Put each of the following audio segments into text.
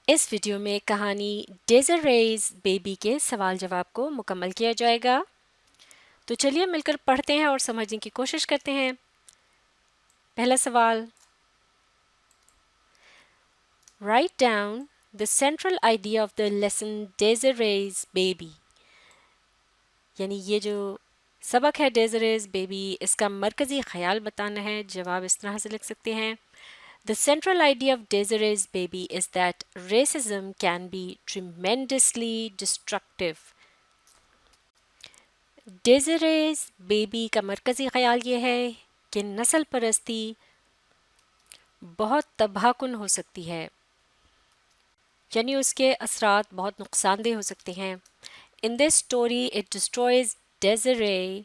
اس video میں کہانی ڈیزریز baby کے سوال جواب کو مکمل کیا جائے گا، تو چلیے مل کر پڑھتے ہیں اور سمجھنے کی کوشش کرتے ہیں۔ پہلا سوال، Write down the central idea of the lesson Desiree's baby. یعنی یہ جو سبق ہے ڈیزریز بیبی، اس کا مرکزی خیال بتانا ہے۔ جواب اس طرح سے لکھ سکتے ہیں: The central idea of Desiree's baby is that racism can be tremendously destructive. Desiree's baby کا مرکزی خیال یہ ہے کہ نسل پرستی بہت تباہ کن ہو سکتی ہے، یعنی اس کے اثرات بہت نقصان دہ ہو سکتے ہیں۔ In this story it destroys Desiree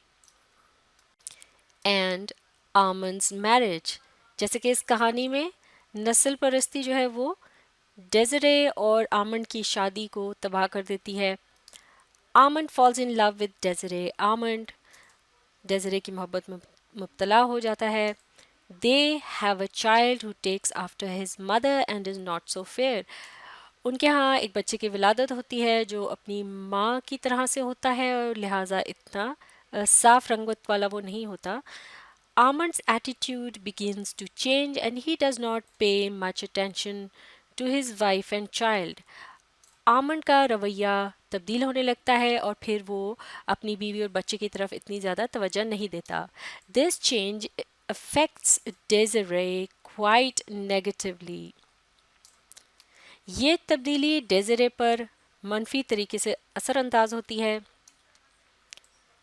and Armand's marriage. جیسے کہ اس کہانی میں نسل پرستی جو ہے وہ ڈیزرے اور آمنڈ کی شادی کو تباہ کر دیتی ہے۔ Almond falls in love with Desiree. Almond ڈیزرے کی محبت میں مبتلا ہو جاتا ہے۔ They have a child who takes after his mother and is not so fair. ان کے ہاں ایک بچے کی ولادت ہوتی ہے جو اپنی ماں کی طرح سے ہوتا ہے اور لہٰذا اتنا صاف رنگت والا وہ نہیں ہوتا۔ Armand's attitude begins to change and he does not pay much attention to his wife and child. Almond کا رویہ تبدیل ہونے لگتا ہے اور پھر وہ اپنی بیوی اور بچے کی طرف اتنی زیادہ توجہ نہیں دیتا۔ This change affects Desiree quite negatively. یہ تبدیلی ڈیزرے پر منفی طریقے سے اثر انداز ہوتی ہے۔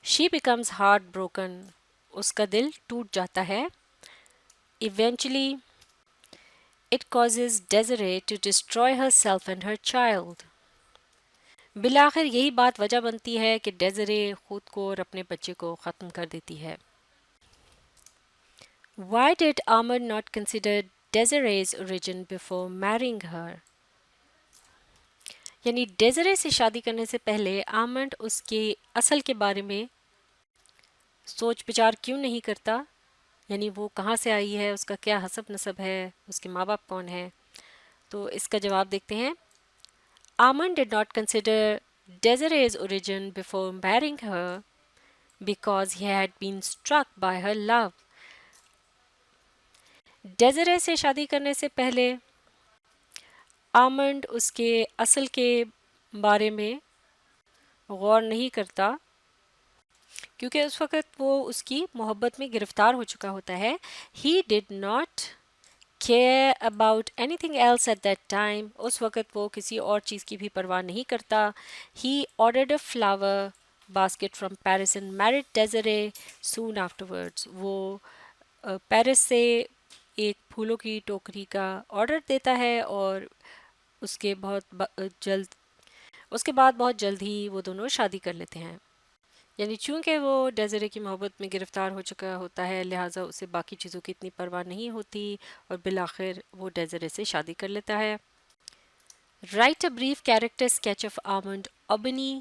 She becomes heartbroken. اس کا دل ٹوٹ جاتا ہے۔ Eventually, it causes Desiree to destroy herself and her child. بالآخر یہی بات وجہ بنتی ہے کہ ڈیزرے خود کو اور اپنے بچے کو ختم کر دیتی ہے۔ Why did Armand not consider Desiree's origin before marrying her? یعنی ڈیزرے سے شادی کرنے سے پہلے آمنڈ اس کے اصل کے بارے میں سوچ بچار کیوں نہیں کرتا، یعنی وہ کہاں سے آئی ہے، اس کا کیا حسب نسب ہے، اس کے ماں باپ کون ہیں۔ تو اس کا جواب دیکھتے ہیں۔ Armand did not consider Desiree's origin before marrying her because he had been struck by her love. ڈیزرے سے شادی کرنے سے پہلے آمنڈ اس کے اصل کے بارے میں غور نہیں کرتا کیونکہ اس وقت وہ اس کی محبت میں گرفتار ہو چکا ہوتا ہے۔ He did not care about anything else at that time. اس وقت وہ کسی اور چیز کی بھی پرواہ نہیں کرتا۔ He ordered a flower basket from Paris and married Desiree soon afterwards. وہ پیرس سے ایک پھولوں کی ٹوکری کا آرڈر دیتا ہے اور اس کے بعد بہت جلد ہی وہ دونوں شادی کر لیتے ہیں۔ یعنی چونکہ وہ ڈیزرے کی محبت میں گرفتار ہو چکا ہوتا ہے لہٰذا اسے باقی چیزوں کی اتنی پرواہ نہیں ہوتی اور بالآخر وہ ڈیزرے سے شادی کر لیتا ہے۔ Write a brief character sketch of Armand Aubigny.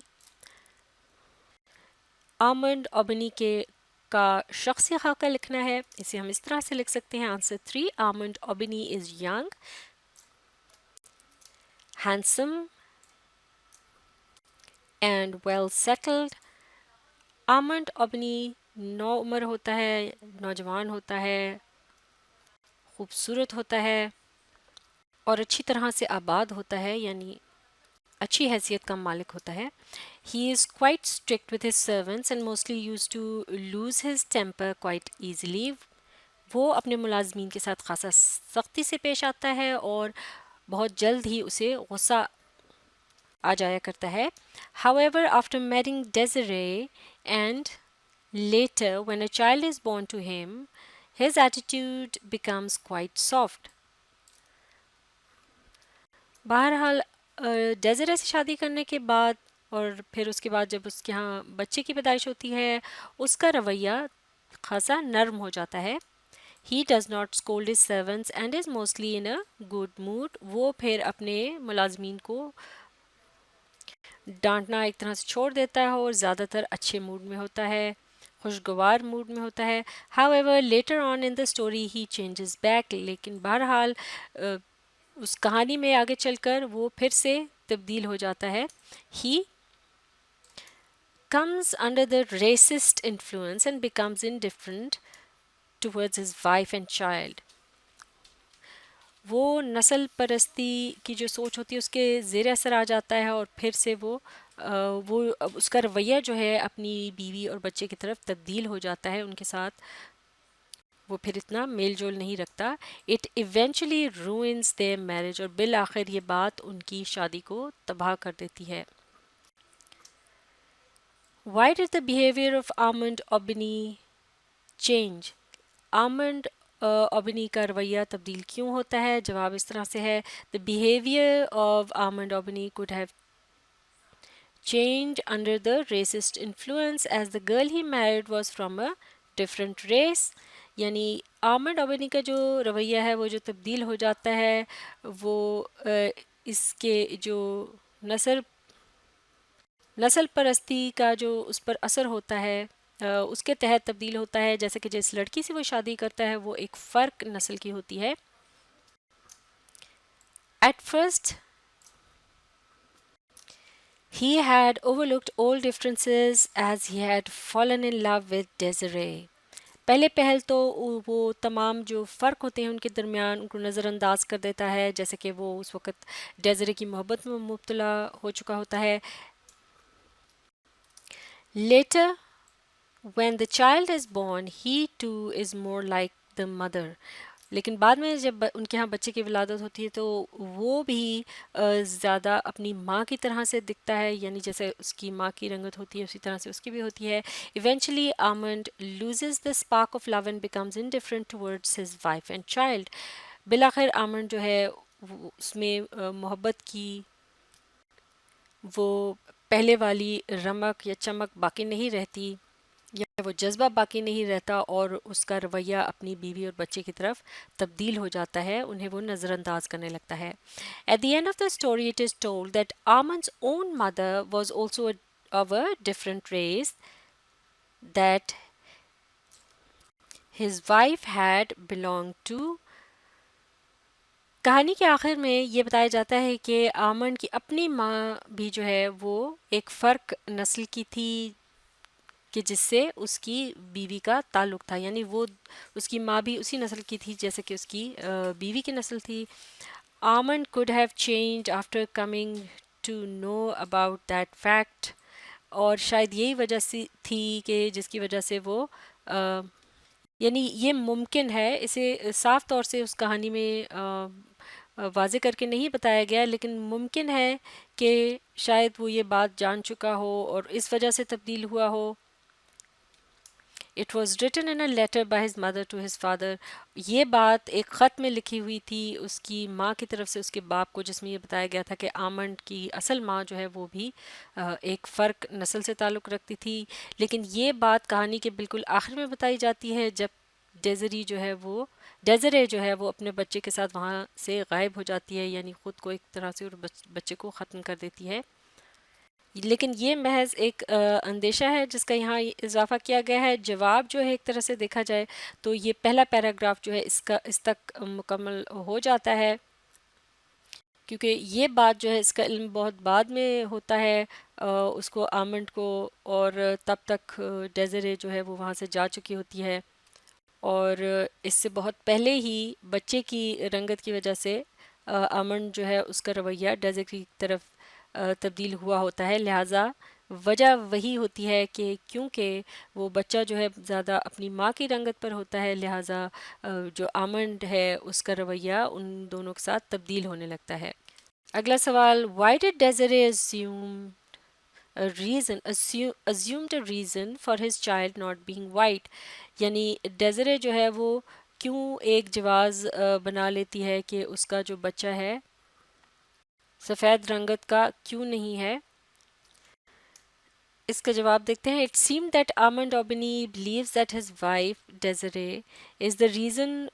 Almond اوبنی کا شخصی خاکہ لکھنا ہے۔ اسے ہم اس طرح سے لکھ سکتے ہیں۔ Answer 3، almond اوبنی is young, handsome and well settled. Almond اوبنی نو عمر ہوتا ہے، نوجوان ہوتا ہے، خوبصورت ہوتا ہے اور اچھی طرح سے آباد ہوتا ہے، یعنی اچھی حیثیت کا مالک ہوتا ہے۔ He is quite strict with his servants and mostly used to lose his temper quite easily. وہ اپنے ملازمین کے ساتھ خاصا سختی سے پیش آتا ہے اور بہت جلد ہی اسے غصہ آ جایا کرتا ہے۔ However, after marrying Desiree and later when a child is born to him, his attitude becomes quite soft. بہرحال ڈیزرے سے شادی کرنے کے بعد اور پھر اس کے بعد جب اس کے ہاں بچے کی پیدائش ہوتی ہے اس کا رویہ خاصا نرم ہو جاتا ہے۔ He does not scold his servants and is mostly in a good mood. وہ پھر اپنے ملازمین کو ڈانٹنا ایک طرح سے چھوڑ دیتا ہے اور زیادہ تر اچھے موڈ میں ہوتا ہے، خوشگوار موڈ میں ہوتا ہے۔ However, later on in the story he changes back. لیکن بہرحال اس کہانی میں آگے چل کر وہ پھر سے تبدیل ہو جاتا ہے. ہی comes under the racist influence and becomes indifferent towards his wife and child. وہ نسل پرستی کی جو سوچ ہوتی ہے اس کے زیر اثر آ جاتا ہے اور پھر سے وہ اس کا رویہ جو ہے اپنی بیوی اور بچے کی طرف تبدیل ہو جاتا ہے ان کے ساتھ. وہ پھر اتنا میل جول نہیں رکھتا. It eventually ruins their marriage, اور بالآخر یہ بات ان کی شادی کو تباہ کر دیتی ہے. Why did the behavior of Armand Aubigny change? Almond اوبنی کا رویہ تبدیل کیوں ہوتا ہے؟ جواب اس طرح سے ہے. The behavior of Armand Aubigny could have changed under the racist influence as the girl he married was from a different race. یعنی آمنڈ اوبنی کا جو رویہ ہے وہ جو تبدیل ہو جاتا ہے وہ اس کے جو نسل پرستی کا جو اس پر اثر ہوتا ہے اس کے تحت تبدیل ہوتا ہے. جیسے کہ جس لڑکی سے وہ شادی کرتا ہے وہ ایک فرق نسل کی ہوتی ہے. At first he had overlooked all differences as he had fallen in love with Desiree. پہلے پہل تو وہ تمام جو فرق ہوتے ہیں ان کے درمیان ان کو نظر انداز کر دیتا ہے جیسے کہ وہ اس وقت ڈیزرے کی محبت میں مبتلا ہو چکا ہوتا ہے. Later when the child is born he too is more like the mother. لیکن بعد میں جب ان کے ہاں بچے کی ولادت ہوتی ہے تو وہ بھی زیادہ اپنی ماں کی طرح سے دکھتا ہے، یعنی جیسے اس کی ماں کی رنگت ہوتی ہے اسی طرح سے اس کی بھی ہوتی ہے. Eventually Armand loses the spark of love and becomes indifferent towards his wife and child. بالآخر آمنڈ جو ہے اس میں محبت کی وہ پہلے والی رمق یا چمک باقی نہیں رہتی یا وہ جذبہ باقی نہیں رہتا اور اس کا رویہ اپنی بیوی اور بچے کی طرف تبدیل ہو جاتا ہے، انہیں وہ نظر انداز کرنے لگتا ہے. At the end of the story it is told that Armand's own mother was also of a different race that his wife had belonged to. کہانی کے آخر میں یہ بتایا جاتا ہے کہ آمنڈ کی اپنی ماں بھی جو ہے وہ ایک فرق نسل کی تھی کہ جس سے اس کی بیوی کا تعلق تھا، یعنی وہ اس کی ماں بھی اسی نسل کی تھی جیسے کہ اس کی بیوی کی نسل تھی. Almond could have changed after coming to know about that fact. اور شاید یہی وجہ تھی کہ جس کی وجہ سے وہ یعنی یہ ممکن ہے، اسے صاف طور سے اس کہانی میں واضح کر کے نہیں بتایا گیا لیکن ممکن ہے کہ شاید وہ یہ بات جان چکا ہو اور اس وجہ سے تبدیل ہوا ہو. It was written in a letter by his mother to his father. یہ بات ایک خط میں لکھی ہوئی تھی اس کی ماں کی طرف سے اس کے باپ کو، جس میں یہ بتایا گیا تھا کہ آمنڈ کی اصل ماں جو ہے وہ بھی ایک فرق نسل سے تعلق رکھتی تھی. لیکن یہ بات کہانی کے بالکل آخر میں بتائی جاتی ہے جب ڈیزرے جو ہے وہ اپنے بچے کے ساتھ وہاں سے غائب ہو جاتی ہے، یعنی خود کو ایک طرح سے اور بچے کو ختم کر دیتی ہے. لیکن یہ محض ایک اندیشہ ہے جس کا یہاں اضافہ کیا گیا ہے. جواب جو ہے ایک طرح سے دیکھا جائے تو یہ پہلا پیراگراف جو ہے اس تک مکمل ہو جاتا ہے کیونکہ یہ بات جو ہے اس کا علم بہت بعد میں ہوتا ہے اس کو آمنڈ کو، اور تب تک ڈیزرے جو ہے وہ وہاں سے جا چکی ہوتی ہے اور اس سے بہت پہلے ہی بچے کی رنگت کی وجہ سے آمنڈ جو ہے اس کا رویہ ڈیزرے کی طرف تبدیل ہوا ہوتا ہے. لہٰذا وجہ وہی ہوتی ہے کہ کیونکہ وہ بچہ جو ہے زیادہ اپنی ماں کی رنگت پر ہوتا ہے لہٰذا جو آمنڈ ہے اس کا رویہ ان دونوں کے ساتھ تبدیل ہونے لگتا ہے. اگلا سوال، why did Desiree assumed a reason for his child not being white. یعنی ڈیزرے جو ہے وہ کیوں ایک جواز بنا لیتی ہے کہ اس کا جو بچہ ہے سفید رنگت کا کیوں نہیں ہے. اس کا جواب دیکھتے ہیں. It seemed that Armand Aubigny believes that his wife Desiree is the reason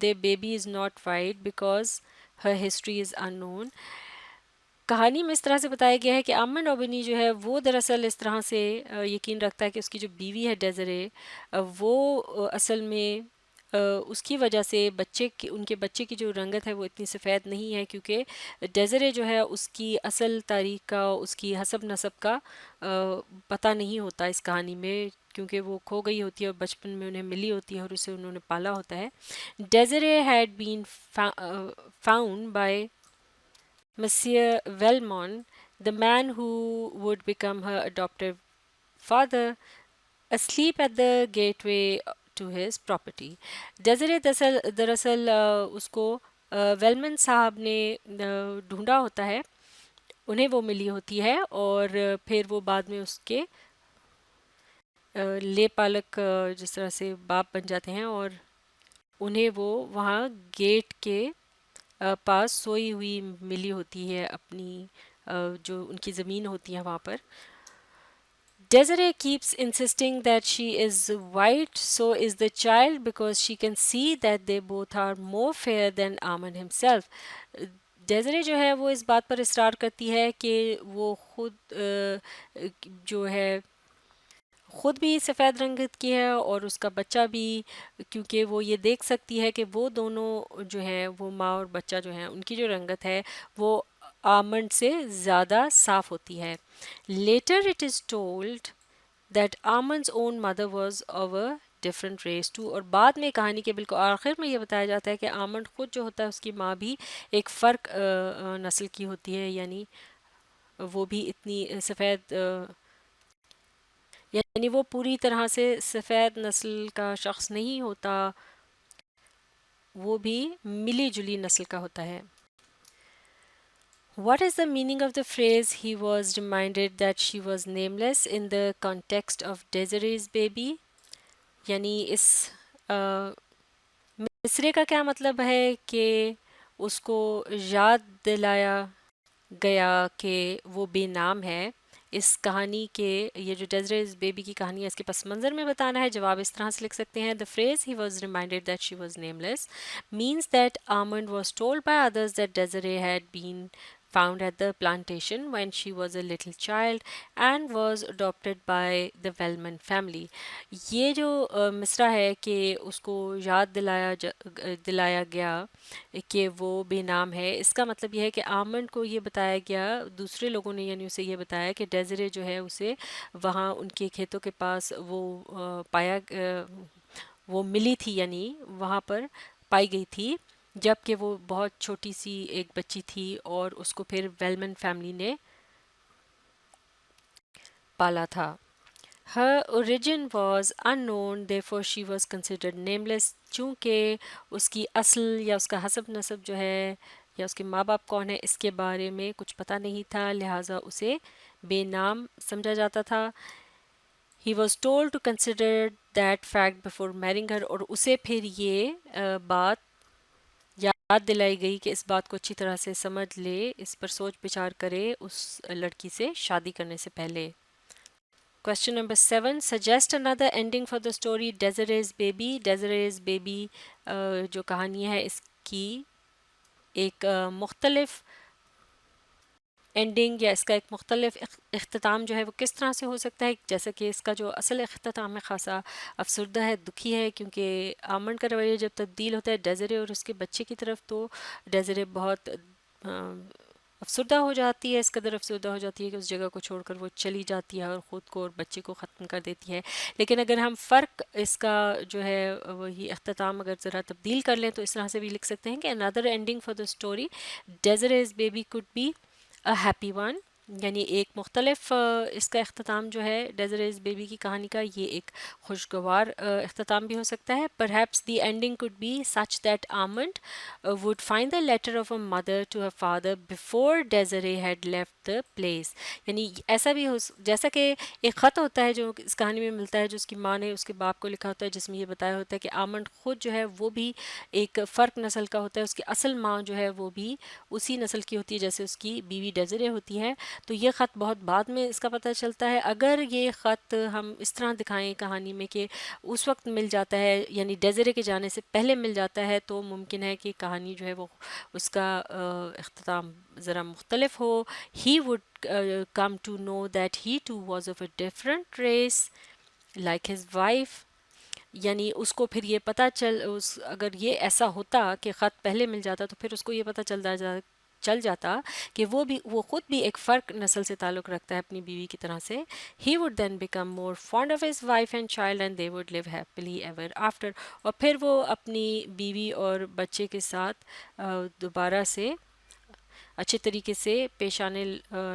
their baby is not white because her history is unknown. کہانی میں اس طرح سے بتایا گیا ہے کہ آمنڈ اوبنی جو ہے وہ دراصل اس طرح سے یقین رکھتا ہے کہ اس کی جو بیوی ہے ڈیزرے وہ اصل میں اس کی وجہ سے ان کے بچے کی جو رنگت ہے وہ اتنی سفید نہیں ہے، کیونکہ ڈیزرے جو ہے اس کی اصل تاریخ کا، اس کی حسب نسب کا پتہ نہیں ہوتا اس کہانی میں، کیونکہ وہ کھو گئی ہوتی ہے اور بچپن میں انہیں ملی ہوتی ہے اور اسے انہوں نے پالا ہوتا ہے. Desiree had been found by Monsieur Velmont, the man who would become her adoptive father, asleep at the gateway to his property. ڈیزرے دراصل اس کو ویلمن صاحب نے ڈھونڈا ہوتا ہے، انہیں وہ ملی ہوتی ہے، اور پھر وہ بعد میں اس کے لے پالک جس طرح سے باپ بن جاتے ہیں، اور انہیں وہ وہاں گیٹ کے پاس سوئی ہوئی ملی ہوتی ہے، اپنی جو ان کی زمین ہوتی ہے وہاں پر. Desiree keeps insisting that she is white, so is the child, because she can see that they both are more fair than Aman himself. ڈیزرے جو ہے وہ اس بات پر اصرار کرتی ہے کہ وہ خود جو ہے خود بھی سفید رنگ کی ہے، اور اس کا بچہ بھی، کیونکہ وہ یہ دیکھ سکتی ہے کہ وہ دونوں جو ہیں، وہ ماں اور بچہ جو ہیں، ان کی جو رنگت ہے وہ آمنڈ سے زیادہ صاف ہوتی ہے. Later it is told that Armand's own mother was of a different race too, اور بعد میں کہانی کے بالکل آخر میں یہ بتایا جاتا ہے کہ آمنڈ خود جو ہوتا ہے اس کی ماں بھی ایک فرق نسل کی ہوتی ہے، یعنی وہ بھی اتنی سفید، یعنی وہ پوری طرح سے سفید نسل کا شخص نہیں ہوتا، وہ بھی ملی جلی نسل کا ہوتا ہے. What is the meaning of the phrase he was reminded that she was nameless in the context of Desiree's baby؟ یعنی اس مصرے کا کیا مطلب ہے کہ اس کو یاد دلایا گیا کہ وہ بے نام ہے. اس کہانی کے، یہ جو ڈیزریز بیبی کی کہانی ہے، اس کے پس منظر میں بتانا ہے. جواب اس طرح سے لکھ سکتے ہیں: The phrase he was reminded that she was nameless means that Armand was told by others that Desiree had been found at the plantation when she was a little child and was adopted by the Wellman family. یہ جو مصرع ہے کہ اس کو یاد دلایا گیا کہ وہ بے نام ہے، اس کا مطلب یہ ہے کہ آمنڈ کو یہ بتایا گیا، دوسرے لوگوں نے یعنی اسے یہ بتایا کہ ڈیزرے جو ہے اسے وہاں ان کے کھیتوں کے پاس وہ وہ ملی تھی، یعنی وہاں پر پائی گئی تھی جب کہ وہ بہت چھوٹی سی ایک بچی تھی، اور اس کو پھر ویلمن فیملی نے پالا تھا. Her origin was unknown, therefore she was considered nameless. چونکہ اس کی اصل یا اس کا حسب نسب جو ہے یا اس کے ماں باپ کون ہے اس کے بارے میں کچھ پتہ نہیں تھا، لہٰذا اسے بے نام سمجھا جاتا تھا. He was told to consider that fact before marrying her، اور اسے پھر یہ بات یاد دلائی گئی کہ اس بات کو اچھی طرح سے سمجھ لے، اس پر سوچ بچار کرے اس لڑکی سے شادی کرنے سے پہلے. Question number 7. Suggest another ending for the story Desiree's Baby. Desiree's Baby جو کہانی ہے اس کی ایک مختلف اینڈنگ یا اس کا ایک مختلف اختتام جو ہے وہ کس طرح سے ہو سکتا ہے، جیسا کہ اس کا جو اصل اختتام ہے خاصا افسردہ ہے، دکھی ہے، کیونکہ آمنڈ کا رویہ جب تبدیل ہوتا ہے ڈیزرے اور اس کے بچے کی طرف، تو ڈیزرے بہت افسردہ ہو جاتی ہے، اس قدر افسردہ ہو جاتی ہے کہ اس جگہ کو چھوڑ کر وہ چلی جاتی ہے اور خود کو اور بچے کو ختم کر دیتی ہے. لیکن اگر ہم فرق اس کا جو ہے وہی اختتام اگر ذرا تبدیل کر لیں تو اس طرح سے بھی لکھ سکتے ہیں کہ another ending for the story Desiree's baby could be a happy one، یعنی ایک مختلف اس کا اختتام جو ہے ڈیزریز بیبی کی کہانی کا، یہ ایک خوشگوار اختتام بھی ہو سکتا ہے. Perhaps the ending could be such that Armand would find the letter of a mother to her father before Desiree had left the place. یعنی ایسا بھی جیسا کہ ایک خط ہوتا ہے جو اس کہانی میں ملتا ہے، جو اس کی ماں نے اس کے باپ کو لکھا ہوتا ہے، جس میں یہ بتایا ہوتا ہے کہ آمنڈ خود جو ہے وہ بھی ایک فرق نسل کا ہوتا ہے، اس کی اصل ماں جو ہے وہ بھی اسی نسل کی ہوتی ہے جیسے اس کی بیوی ڈیزرے ہوتی ہے. تو یہ خط بہت بعد میں اس کا پتہ چلتا ہے. اگر یہ خط ہم اس طرح دکھائیں کہانی میں کہ اس وقت مل جاتا ہے، یعنی ڈیزرے کے جانے سے پہلے مل جاتا ہے، تو ممکن ہے کہ کہانی جو ہے وہ اس کا اختتام ذرا مختلف ہو. He would come to know that he too was of a different race like his wife. یعنی اس کو پھر یہ پتہ اگر یہ ایسا ہوتا کہ خط پہلے مل جاتا تو پھر اس کو یہ پتہ چل جاتا کہ وہ خود بھی ایک فرق نسل سے تعلق رکھتا ہے اپنی بیوی کی طرح سے. He would then become more fond of his wife and child and they would live happily ever after. اور پھر وہ اپنی بیوی اور بچے کے ساتھ دوبارہ سے اچھے طریقے سے پیش آنے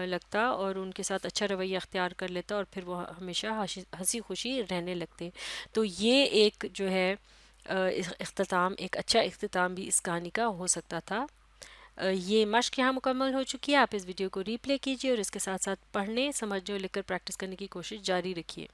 لگتا اور ان کے ساتھ اچھا رویہ اختیار کر لیتا اور پھر وہ ہمیشہ ہنسی خوشی رہنے لگتے. تو یہ ایک جو ہے اختتام، ایک اچھا اختتام بھی اس کہانی کا ہو سکتا تھا. یہ مشق یہاں مکمل ہو چکی ہے. آپ اس ویڈیو کو ری پلے کیجیے اور اس کے ساتھ ساتھ پڑھنے، سمجھنے اور لکھ کر پریکٹس کرنے کی کوشش جاری رکھیے.